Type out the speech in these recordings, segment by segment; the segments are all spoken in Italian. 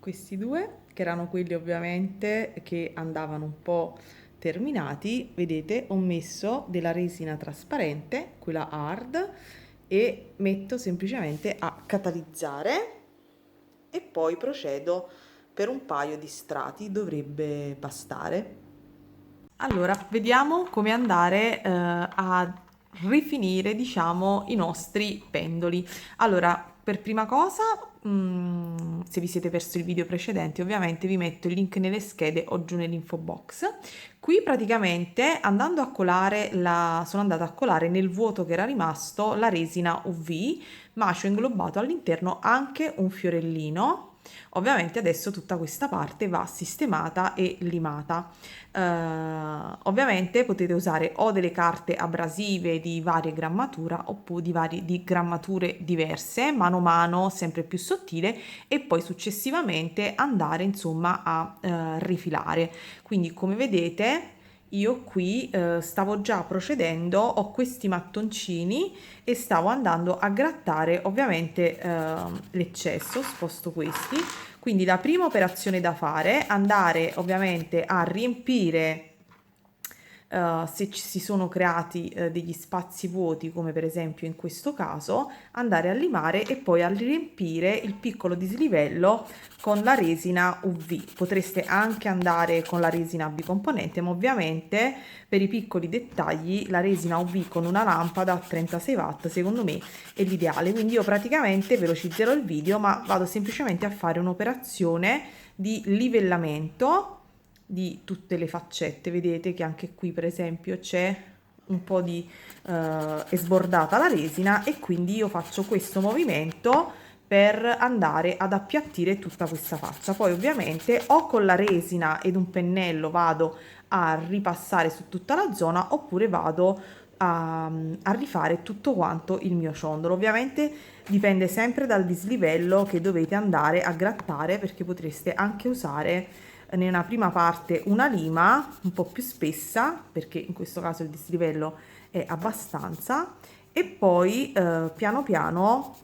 questi due, che erano quelli ovviamente che andavano un po' terminati. Vedete, ho messo della resina trasparente, quella hard, e metto semplicemente a catalizzare e poi procedo per un paio di strati, dovrebbe bastare. Allora, vediamo come andare a rifinire, diciamo, i nostri pendoli. Allora, per prima cosa, se vi siete perso il video precedente, ovviamente vi metto il link nelle schede o giù nell'info box. Qui praticamente andando a colare sono andata a colare nel vuoto che era rimasto la resina UV, ma ci ho inglobato all'interno anche un fiorellino. Ovviamente adesso tutta questa parte va sistemata e limata. Ovviamente potete usare o delle carte abrasive di varie grammatura oppure di grammature diverse, mano a mano sempre più sottile, e poi successivamente andare insomma a rifilare. Quindi come vedete io qui stavo già procedendo, ho questi mattoncini e stavo andando a grattare ovviamente l'eccesso, sposto questi. Quindi la prima operazione da fare è andare ovviamente a riempire, se ci si sono creati degli spazi vuoti, come per esempio in questo caso, andare a limare e poi a riempire il piccolo dislivello con la resina UV. Potreste anche andare con la resina bicomponente, ma ovviamente per i piccoli dettagli la resina UV con una lampada a 36 watt secondo me è l'ideale. Quindi io praticamente velocizzerò il video, ma vado semplicemente a fare un'operazione di livellamento di tutte le faccette. Vedete che anche qui per esempio c'è un po' di è sbordata la resina, e quindi io faccio questo movimento per andare ad appiattire tutta questa faccia. Poi ovviamente o con la resina ed un pennello vado a ripassare su tutta la zona, oppure vado a rifare tutto quanto il mio ciondolo. Ovviamente dipende sempre dal dislivello che dovete andare a grattare, perché potreste anche usare nella prima parte una lima un po' più spessa, perché in questo caso il dislivello è abbastanza, e poi piano piano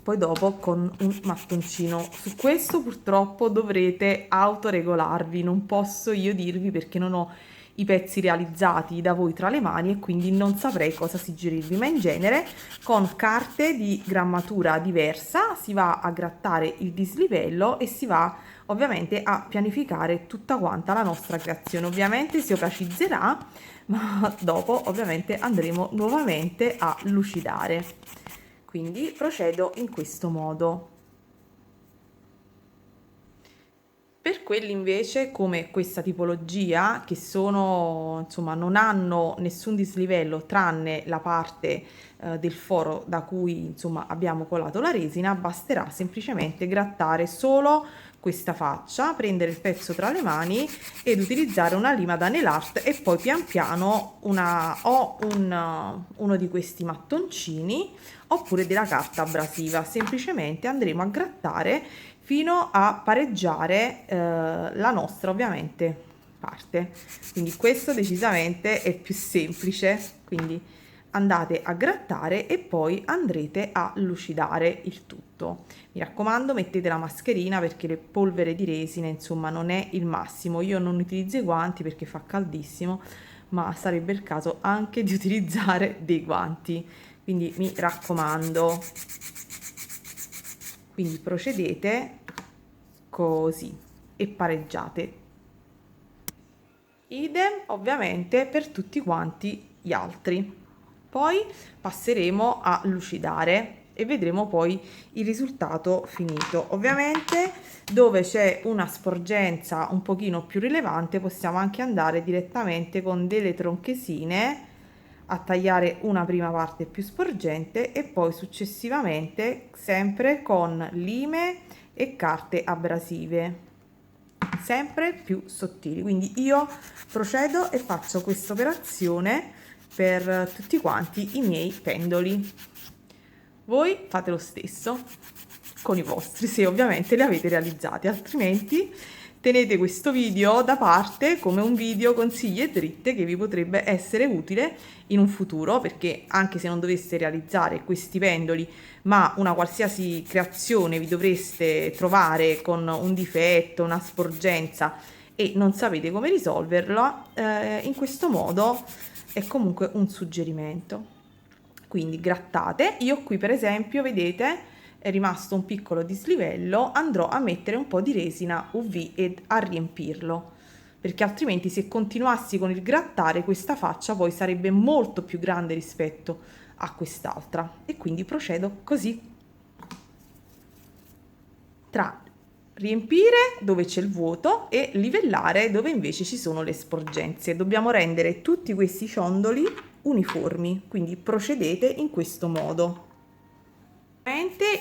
poi dopo con un mattoncino. Su questo purtroppo dovrete autoregolarvi, non posso io dirvi perché non ho i pezzi realizzati da voi tra le mani e quindi non saprei cosa suggerirvi, ma in genere con carte di grammatura diversa si va a grattare il dislivello e si va ovviamente a pianificare tutta quanta la nostra creazione. Ovviamente si opacizzerà, ma dopo ovviamente andremo nuovamente a lucidare. Quindi procedo in questo modo. Per quelli invece come questa tipologia, che sono insomma non hanno nessun dislivello tranne la parte del foro da cui insomma abbiamo colato la resina, basterà semplicemente grattare solo questa faccia, prendere il pezzo tra le mani ed utilizzare una lima da nail art, e poi pian piano uno di questi mattoncini oppure della carta abrasiva. Semplicemente andremo a grattare fino a pareggiare la nostra ovviamente parte. Quindi questo decisamente è più semplice, quindi andate a grattare e poi andrete a lucidare il tutto. Mi raccomando, mettete la mascherina perché le polvere di resina insomma non è il massimo. Io non utilizzo i guanti perché fa caldissimo, ma sarebbe il caso anche di utilizzare dei guanti, quindi mi raccomando. Quindi procedete così e pareggiate. Idem ovviamente per tutti quanti gli altri. Poi passeremo a lucidare e vedremo poi il risultato finito. Ovviamente dove c'è una sporgenza un pochino più rilevante possiamo anche andare direttamente con delle tronchesine a tagliare una prima parte più sporgente e poi successivamente sempre con lime e carte abrasive sempre più sottili. Quindi io procedo e faccio questa operazione per tutti quanti i miei pendoli. Voi fate lo stesso con i vostri, se ovviamente li avete realizzati, altrimenti tenete questo video da parte come un video consigli e dritte che vi potrebbe essere utile in un futuro, perché anche se non doveste realizzare questi pendoli, ma una qualsiasi creazione vi dovreste trovare con un difetto, una sporgenza e non sapete come risolverlo, in questo modo è comunque un suggerimento. Quindi grattate. Io qui per esempio, vedete, è rimasto un piccolo dislivello, andrò a mettere un po' di resina UV ed a riempirlo, perché altrimenti se continuassi con il grattare questa faccia poi sarebbe molto più grande rispetto a quest'altra, e quindi procedo così, tra riempire dove c'è il vuoto e livellare dove invece ci sono le sporgenze. Dobbiamo rendere tutti questi ciondoli uniformi, quindi procedete in questo modo.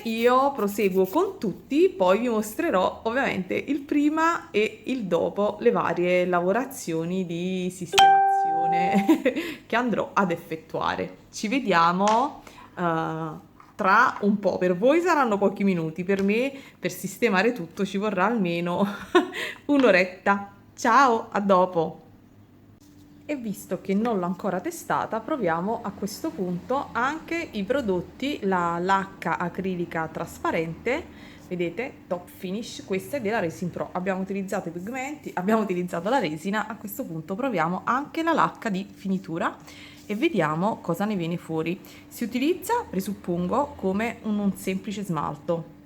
Io proseguo con tutti, poi vi mostrerò ovviamente il prima e il dopo le varie lavorazioni di sistemazione che andrò ad effettuare. Ci vediamo tra un po', per voi saranno pochi minuti, per me per sistemare tutto ci vorrà almeno un'oretta. Ciao, a dopo! E visto che non l'ho ancora testata, proviamo a questo punto anche i prodotti, la lacca acrilica trasparente, vedete, Top Finish, questa è della Resin Pro. Abbiamo utilizzato i pigmenti, abbiamo utilizzato la resina, a questo punto proviamo anche la lacca di finitura e vediamo cosa ne viene fuori. Si utilizza, presuppongo, come un semplice smalto.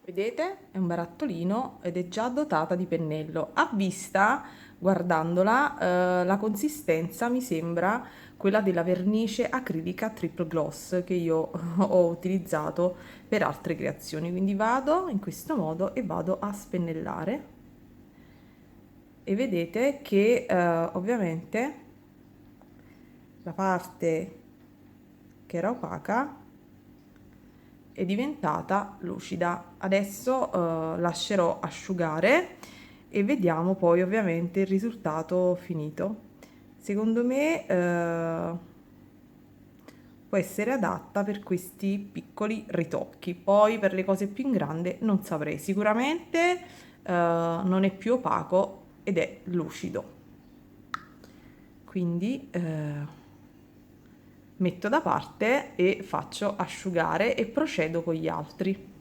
Vedete? È un barattolino ed è già dotata di pennello. A vista, guardandola, la consistenza mi sembra quella della vernice acrilica triple gloss che io ho utilizzato per altre creazioni. Quindi vado in questo modo e vado a spennellare. E vedete che ovviamente la parte che era opaca è diventata lucida. Adesso lascerò asciugare e vediamo poi ovviamente il risultato finito. Secondo me può essere adatta per questi piccoli ritocchi, poi per le cose più in grande non saprei. Sicuramente non è più opaco ed è lucido, quindi metto da parte e faccio asciugare e procedo con gli altri.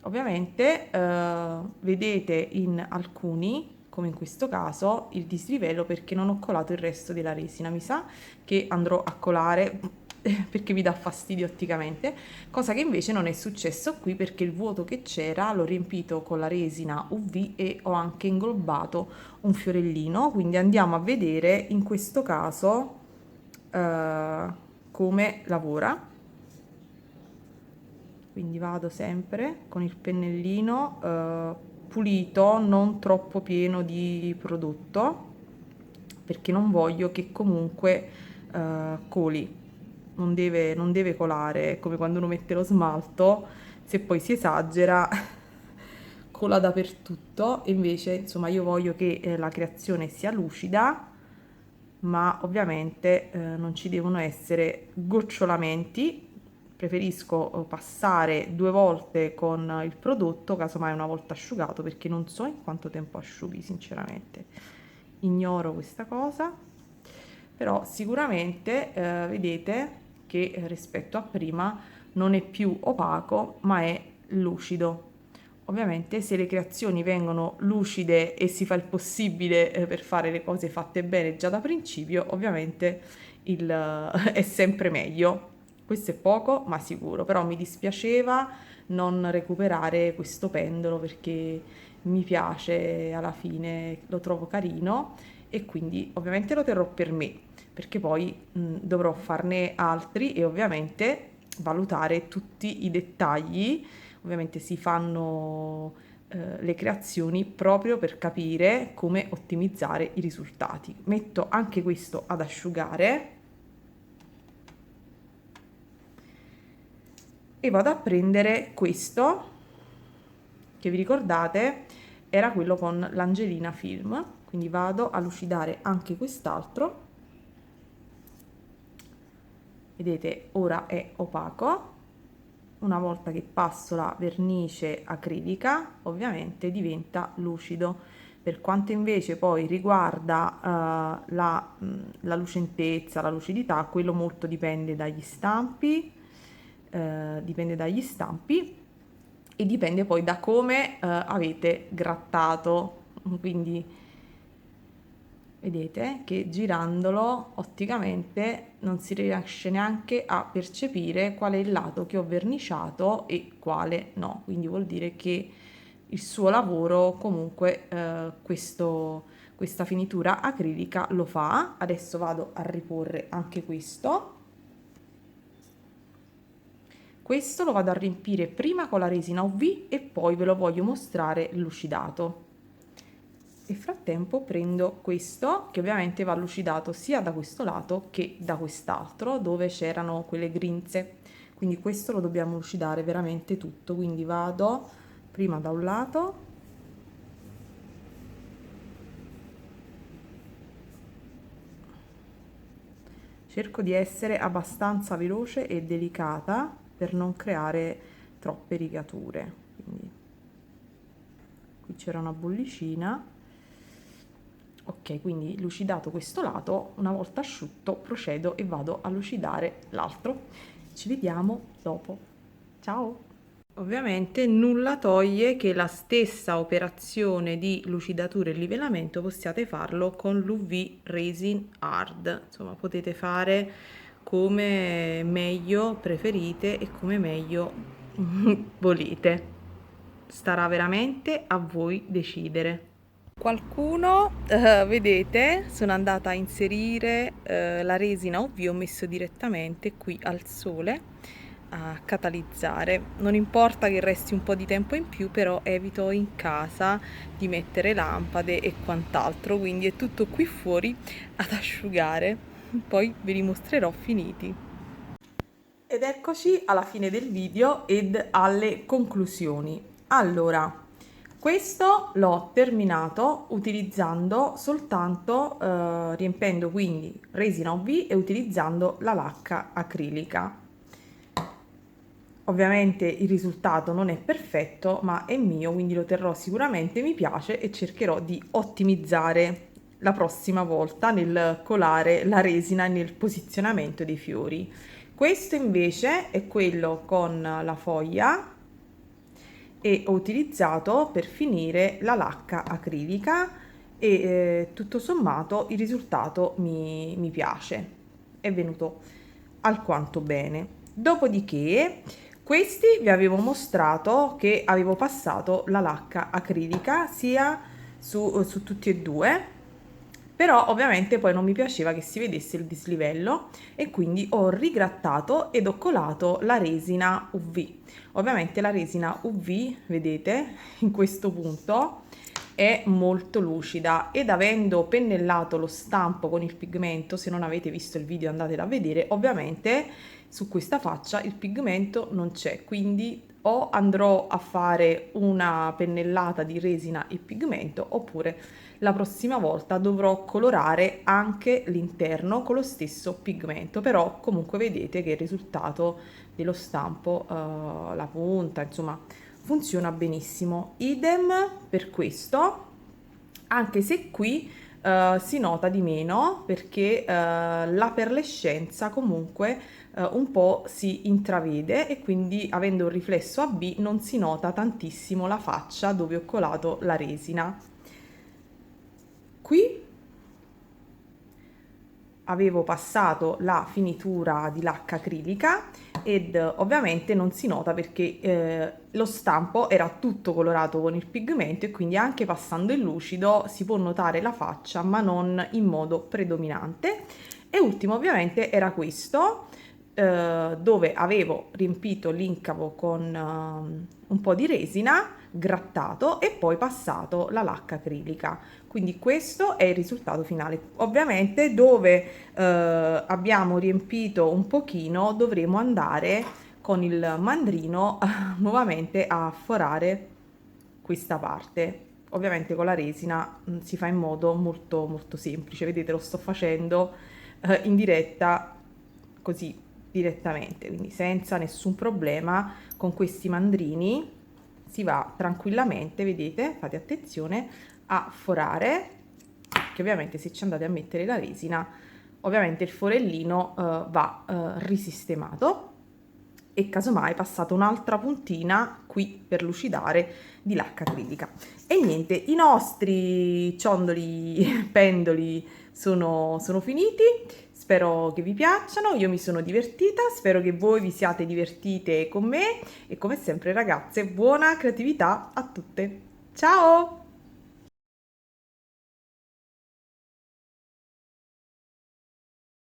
Ovviamente vedete in alcuni, come in questo caso, il dislivello perché non ho colato il resto della resina. Mi sa che andrò a colare perché mi dà fastidio otticamente, cosa che invece non è successo qui perché il vuoto che c'era l'ho riempito con la resina UV e ho anche inglobato un fiorellino. Quindi andiamo a vedere in questo caso come lavora. Quindi vado sempre con il pennellino pulito, non troppo pieno di prodotto, perché non voglio che comunque coli, non deve colare, come quando uno mette lo smalto, se poi si esagera cola dappertutto. E invece insomma io voglio che la creazione sia lucida, ma ovviamente non ci devono essere gocciolamenti. Preferisco passare 2 volte con il prodotto, casomai una volta asciugato, perché non so in quanto tempo asciughi sinceramente, ignoro questa cosa, però sicuramente vedete che rispetto a prima non è più opaco ma è lucido. Ovviamente se le creazioni vengono lucide e si fa il possibile per fare le cose fatte bene già da principio, ovviamente è sempre meglio. Questo è poco ma sicuro, però mi dispiaceva non recuperare questo pendolo perché mi piace, alla fine lo trovo carino e quindi ovviamente lo terrò per me, perché poi dovrò farne altri e ovviamente valutare tutti i dettagli. Ovviamente si fanno le creazioni proprio per capire come ottimizzare i risultati. Metto anche questo ad asciugare e vado a prendere questo che vi ricordate era quello con l'Angelina Film, quindi vado a lucidare anche quest'altro. Vedete, ora è opaco. Una volta che passo la vernice acrilica, ovviamente diventa lucido. Per quanto invece poi riguarda la lucentezza, la lucidità, quello molto dipende dagli stampi, e dipende poi da come avete grattato. Quindi vedete che girandolo otticamente non si riesce neanche a percepire qual è il lato che ho verniciato e quale no, quindi vuol dire che il suo lavoro comunque questa finitura acrilica lo fa. Adesso vado a riporre anche questo lo vado a riempire prima con la resina UV e poi ve lo voglio mostrare lucidato. Nel frattempo prendo questo che ovviamente va lucidato sia da questo lato che da quest'altro dove c'erano quelle grinze, quindi questo lo dobbiamo lucidare veramente tutto, quindi vado prima da un lato, cerco di essere abbastanza veloce e delicata per non creare troppe rigature. Quindi qui c'era una bollicina. Ok, quindi lucidato questo lato, una volta asciutto procedo e vado a lucidare l'altro. Ci vediamo dopo. Ciao! Ovviamente nulla toglie che la stessa operazione di lucidatura e livellamento possiate farlo con l'UV Resin Hard. Insomma, potete fare come meglio preferite e come meglio volete. Starà veramente a voi decidere. Qualcuno, vedete, sono andata a inserire la resina UV, ho messo direttamente qui al sole a catalizzare. Non importa che resti un po' di tempo in più, però evito in casa di mettere lampade e quant'altro, quindi è tutto qui fuori ad asciugare. Poi ve li mostrerò finiti. Ed eccoci alla fine del video ed alle conclusioni. Allora, questo l'ho terminato utilizzando soltanto, riempendo quindi resina UV e utilizzando la lacca acrilica. Ovviamente il risultato non è perfetto, ma è mio, quindi lo terrò sicuramente, mi piace e cercherò di ottimizzare la prossima volta nel colare la resina e nel posizionamento dei fiori. Questo invece è quello con la foglia e ho utilizzato per finire la lacca acrilica e tutto sommato il risultato mi piace, è venuto alquanto bene. Dopodiché questi vi avevo mostrato che avevo passato la lacca acrilica sia su tutti e due, però ovviamente poi non mi piaceva che si vedesse il dislivello e quindi ho rigrattato ed ho colato la resina UV. Ovviamente la resina UV, vedete, in questo punto è molto lucida ed avendo pennellato lo stampo con il pigmento, se non avete visto il video andatelo a vedere, ovviamente su questa faccia il pigmento non c'è, quindi o andrò a fare una pennellata di resina e pigmento oppure la prossima volta dovrò colorare anche l'interno con lo stesso pigmento, però comunque vedete che il risultato dello stampo, la punta, insomma, funziona benissimo. Idem per questo, anche se qui si nota di meno perché la perlescenza comunque un po' si intravede e quindi avendo un riflesso a B non si nota tantissimo la faccia dove ho colato la resina. Qui avevo passato la finitura di lacca acrilica ed ovviamente non si nota perché lo stampo era tutto colorato con il pigmento e quindi anche passando il lucido si può notare la faccia ma non in modo predominante. E ultimo ovviamente era questo dove avevo riempito l'incavo con un po' di resina, grattato e poi passato la lacca acrilica. Quindi questo è il risultato finale. Ovviamente dove abbiamo riempito un pochino dovremo andare con il mandrino nuovamente a forare questa parte. ovviamente con la resina si fa in modo molto molto semplice, vedete lo sto facendo in diretta così direttamente, quindi senza nessun problema con questi mandrini si va tranquillamente, vedete, fate attenzione a forare, che ovviamente se ci andate a mettere la resina, ovviamente il forellino va risistemato e casomai passate un'altra puntina qui per lucidare di lacca acrilica. E niente, i nostri ciondoli pendoli sono finiti, spero che vi piacciono, io mi sono divertita, spero che voi vi siate divertite con me e come sempre ragazze, buona creatività a tutte. Ciao!